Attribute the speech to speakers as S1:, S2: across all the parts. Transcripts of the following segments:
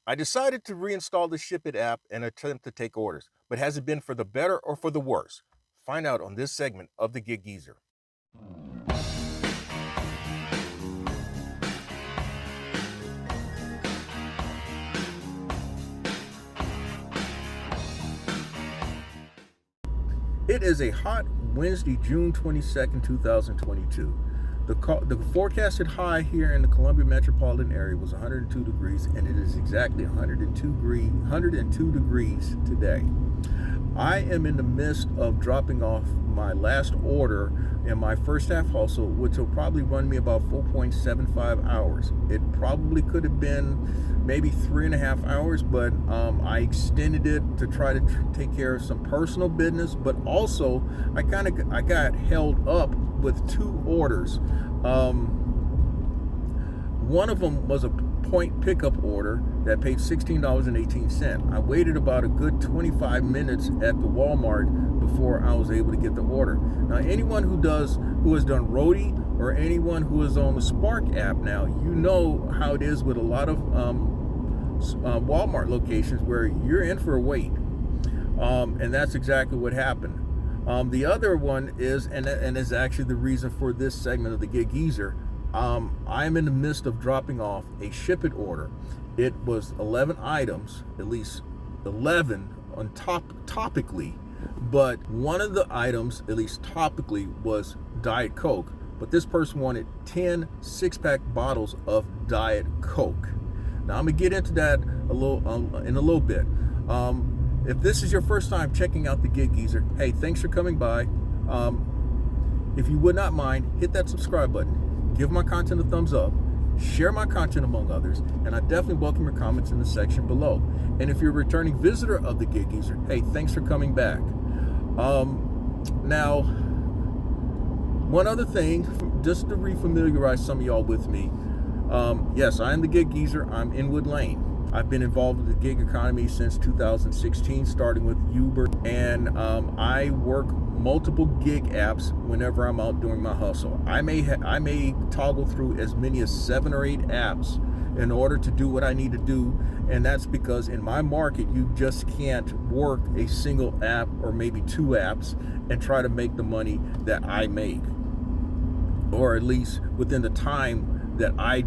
S1: I decided to reinstall the Ship It app and attempt to take orders, but has it been for the better or for the worse? Find out on this segment of the Gig Geezer. It is a hot Wednesday, June 22nd, 2022. The forecasted high here in the Columbia metropolitan area was 102 degrees, and it is exactly 102 degrees today. I am in the midst of dropping off my last order in my first half hustle, which will probably run me about 4.75 hours. It probably could have been maybe 3.5 hours, but I extended it to try to take care of some personal business, but also I got held up with two orders. One of them was a point pickup order that paid $16.18. I waited about a good 25 minutes at the Walmart before I was able to get the order. Now, anyone who has done Roadie or anyone who is on the Spark app now, you know how it is with a lot of Walmart locations where you're in for a wait. And that's exactly what happened. The other one is, and is actually the reason for this segment of the Gig Geezer, I'm in the midst of dropping off a Ship It order. It was 11 items, at least 11 on topically, but one of the items, at least topically, was Diet Coke. But this person wanted 10 six-pack bottles of Diet Coke. Now I'm gonna get into that in a little bit. If this is your first time checking out the Gig Geezer, hey, thanks for coming by. If you would not mind, hit that subscribe button. Give my content a thumbs up, share my content among others, and I definitely welcome your comments in the section below. And if you're a returning visitor of the Gig Geezer, hey, thanks for coming back. Now, one other thing, just to refamiliarize some of y'all with me. Yes, I am the Gig Geezer. I'm in Wood Lane. I've been involved with the gig economy since 2016, starting with Uber, and I work multiple gig apps whenever I'm out doing my hustle. I may toggle through as many as 7 or 8 apps in order to do what I need to do, and that's because in my market you just can't work a single app or maybe 2 apps and try to make the money that I make, or at least within the time that I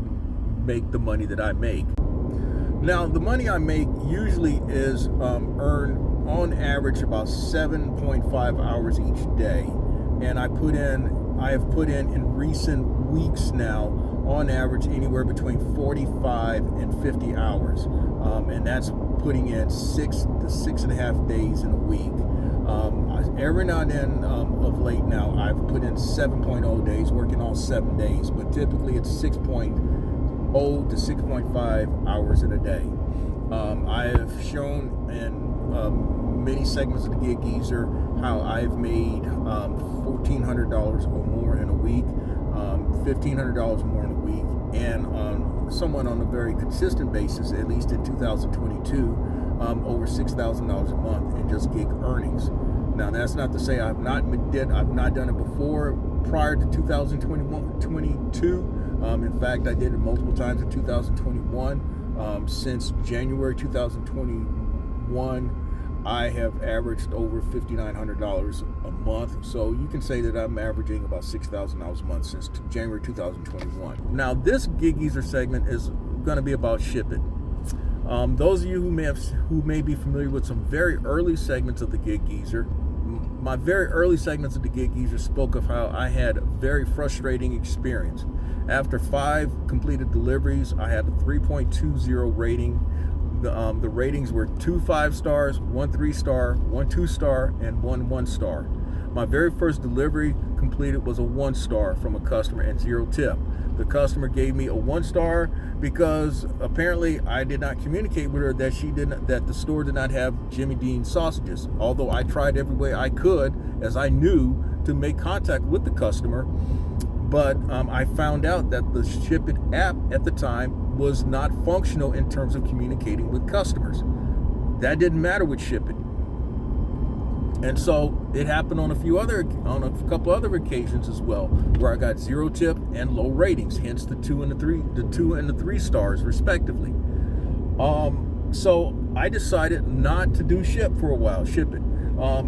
S1: make the money that I make. Now, the money I make usually is earned on average about 7.5 hours each day, and I have put in recent weeks now on average anywhere between 45 and 50 hours, and that's putting in 6 to 6.5 days in a week. Every now and then of late now I've put in 7.0 days, working all 7 days, but typically it's 6.0 to 6.5 hours in a day. I have shown in many segments of the Gig Geezer how I've made $1,400 or more in a week, $1,500 more in a week, and somewhat on a very consistent basis, at least in 2022, over $6,000 a month in just gig earnings. Now, that's not to say I've not done it before prior to 2022. In fact, I did it multiple times in 2021. Since January 2021, I have averaged over $5,900 a month. So you can say that I'm averaging about $6,000 a month since January 2021. Now, this Gig Geezer segment is going to be about Ship It. Those of you who may be familiar with some very early segments of the Gig Geezer, my very early segments of the Gig Geezer spoke of how I had a very frustrating experience. After 5 completed deliveries, I had a 3.20 rating. The ratings were 2 5-stars, 1 3-star, 1 2-star, and 1 1-star. My very first delivery completed was a 1-star from a customer and 0 tip. The customer gave me a 1-star because apparently I did not communicate with her that the store did not have Jimmy Dean sausages. Although I tried every way I could, as I knew, to make contact with the customer. But I found out that the Ship It app at the time was not functional in terms of communicating with customers. That didn't matter with Ship It. And so it happened on a couple other occasions as well, where I got 0 tip and low ratings, hence the 2 and the 3 stars respectively. So I decided not to do Ship for a while, Ship It.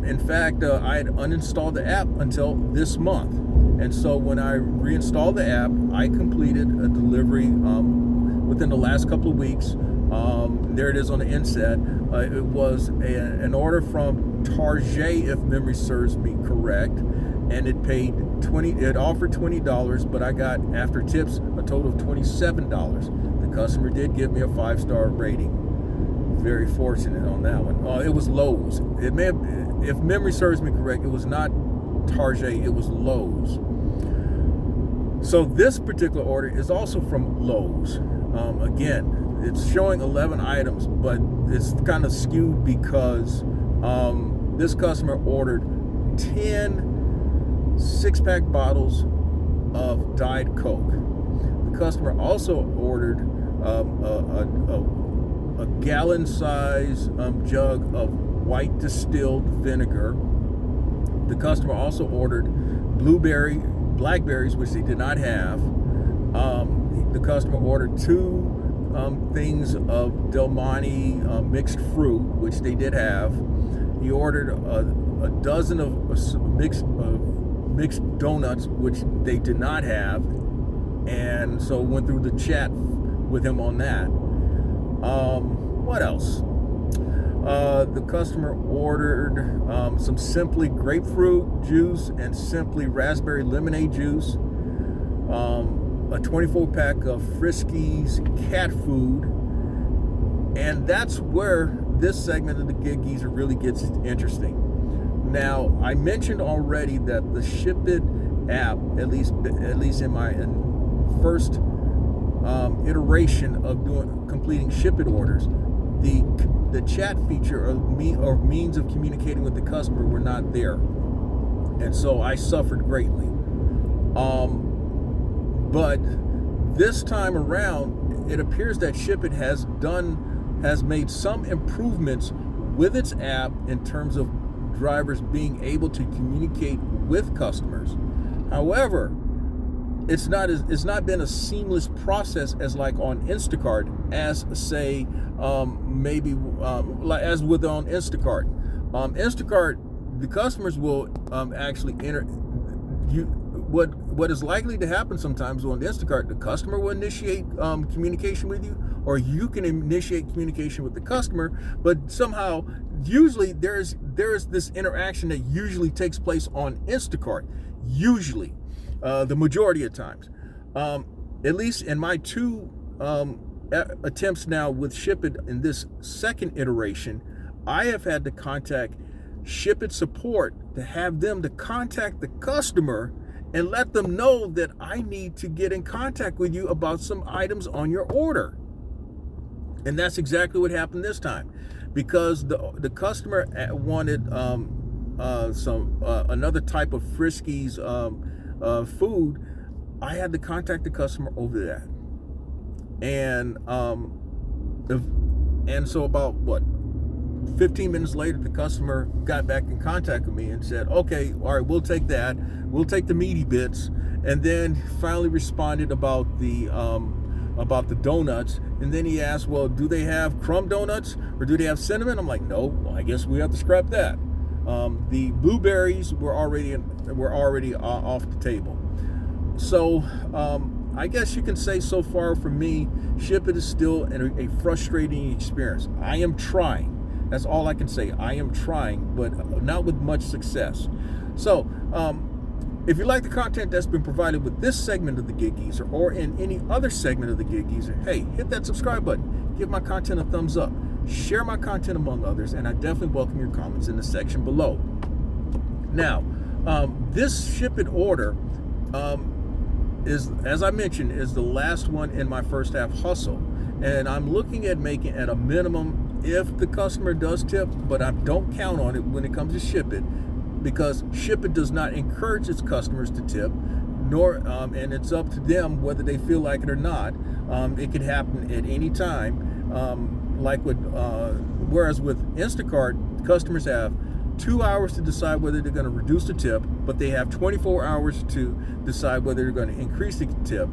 S1: In fact, I had uninstalled the app until this month. And so when I reinstalled the app, I completed a delivery within the last couple of weeks. There it is on the inset. It was an order from Target, if memory serves me correct, and it paid it offered $20, but I got, after tips, a total of $27. The customer did give me a 5-star rating. Very fortunate on that one. It was Lowe's. It may have, if memory serves me correct, it was not Target, it was Lowe's. So this particular order is also from Lowe's. Again, it's showing 11 items, but it's kind of skewed because this customer ordered 10 6-pack bottles of Diet Coke. The customer also ordered a gallon size jug of white distilled vinegar. The customer also ordered blackberries, which they did not have. The customer ordered 2 things of Del Monte mixed fruit, which they did have. He ordered a dozen of mixed donuts, which they did not have, and so went through the chat with him on that. What else? The customer ordered some Simply grapefruit juice and Simply raspberry lemonade juice, a 24-pack of Friskies cat food, and that's where this segment of the Gig Geezer really gets interesting. Now, I mentioned already that the Ship It app, at least in my first iteration of completing Ship It orders, the chat feature or means of communicating with the customer were not there, and so I suffered greatly. But this time around, it appears that Ship It has made some improvements with its app in terms of drivers being able to communicate with customers. However, it's not been a seamless process as like on Instacart, as say as with on Instacart. Instacart, the customers will actually enter. What is likely to happen sometimes on Instacart, the customer will initiate communication with you, or you can initiate communication with the customer, but somehow, usually there's this interaction that usually takes place on Instacart, usually, the majority of times. At least in my 2 attempts now with Ship It in this second iteration, I have had to contact Ship It support to have them to contact the customer and let them know that I need to get in contact with you about some items on your order. And that's exactly what happened this time, because the customer wanted another type of Friskies food. I had to contact the customer over that, and so about 15 minutes later, the customer got back in contact with me and said, okay, all right, we'll take that. We'll take the meaty bits. And then finally responded about the donuts. And then he asked, well, do they have crumb donuts or do they have cinnamon? I'm like, no, well, I guess we have to scrap that. The blueberries were already off the table. So I guess you can say so far for me, Ship It is still a frustrating experience. I am trying. That's all I can say. I am trying, but not with much success. So, if you like the content that's been provided with this segment of the Gig Geezer or in any other segment of the Gig Geezer, hey, hit that subscribe button. Give my content a thumbs up. Share my content among others, and I definitely welcome your comments in the section below. Now, this Ship It order is, as I mentioned, is the last one in my first half hustle, and I'm looking at making at a minimum if the customer does tip, but I don't count on it when it comes to Ship It, because Ship It does not encourage its customers to tip, nor and it's up to them whether they feel like it or not. It could happen at any time. Whereas with Instacart, customers have 2 hours to decide whether they're going to reduce the tip, but they have 24 hours to decide whether they're going to increase the tip.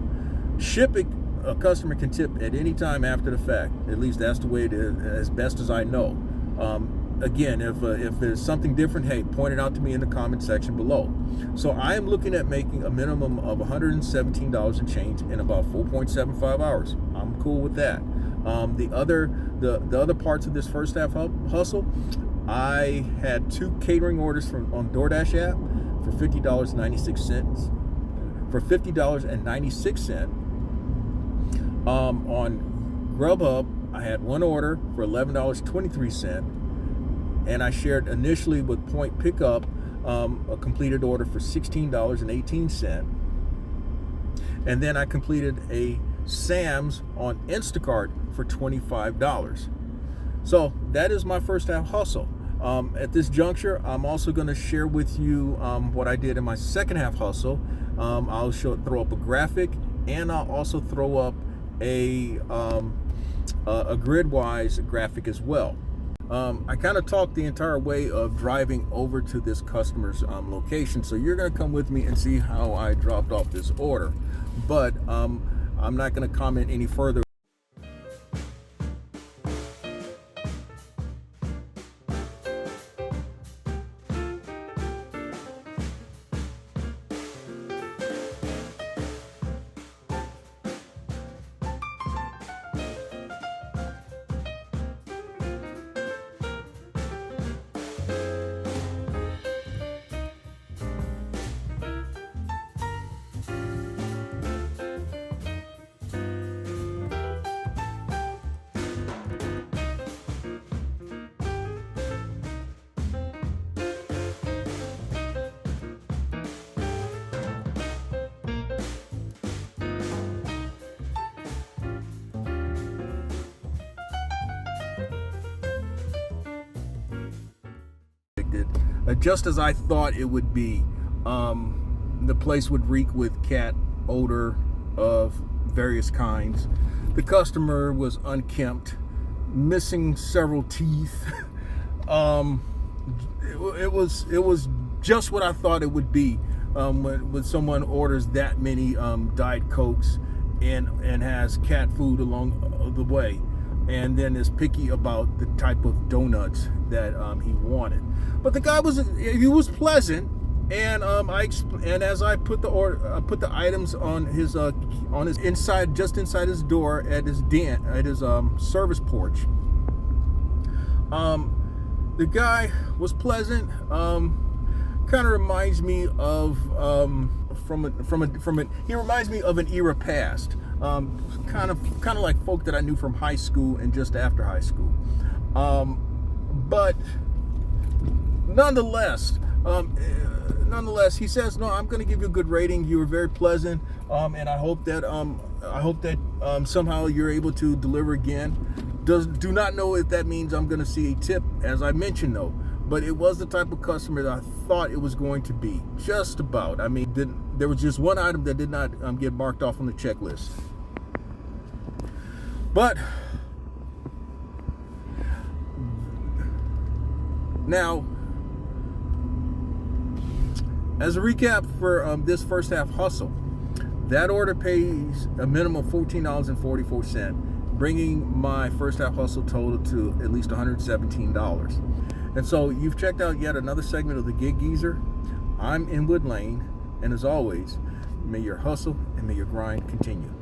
S1: Ship It a customer can tip at any time after the fact. At least that's the way it is, as best as I know. Again, if there's something different, hey, point it out to me in the comment section below. So I am looking at making a minimum of $117 and change in about 4.75 hours. I'm cool with that. The other parts of this first half hustle, I had 2 catering orders on DoorDash app for $50.96. For $50.96. On Grubhub, I had 1 order for $11.23, and I shared initially with Point Pickup a completed order for $16.18, and then I completed a Sam's on Instacart for $25. So that is my first half hustle. At this juncture, I'm also going to share with you what I did in my second half hustle. I'll throw up a graphic, and I'll also throw up a grid-wise graphic as well. I kind of talked the entire way of driving over to this customer's location, so you're going to come with me and see how I dropped off this order. But I'm not going to comment any further. Just as I thought it would be. The place would reek with cat odor of various kinds. The customer was unkempt, missing several teeth. It was just what I thought it would be when someone orders that many Diet Cokes and has cat food along the way, and then is picky about the type of donuts that he wanted. But the guy was pleasant, and as I put the items on his inside, just inside his door at his service porch. The guy was pleasant. Kind of reminds me of he reminds me of an era past. Kind of like folk that I knew from high school and just after high school. But nonetheless, he says, "No, I'm going to give you a good rating. You were very pleasant, and I hope that somehow you're able to deliver again." Do not know if that means I'm going to see a tip, as I mentioned, though. But it was the type of customer that I thought it was going to be. Just about. I mean, there was just one item that did not get marked off on the checklist. But now, as a recap for this first half hustle, that order pays a minimum of $14.44, bringing my first half hustle total to at least $117. And so you've checked out yet another segment of the Gig Geezer. I'm Inwood Lane, and as always, may your hustle and may your grind continue.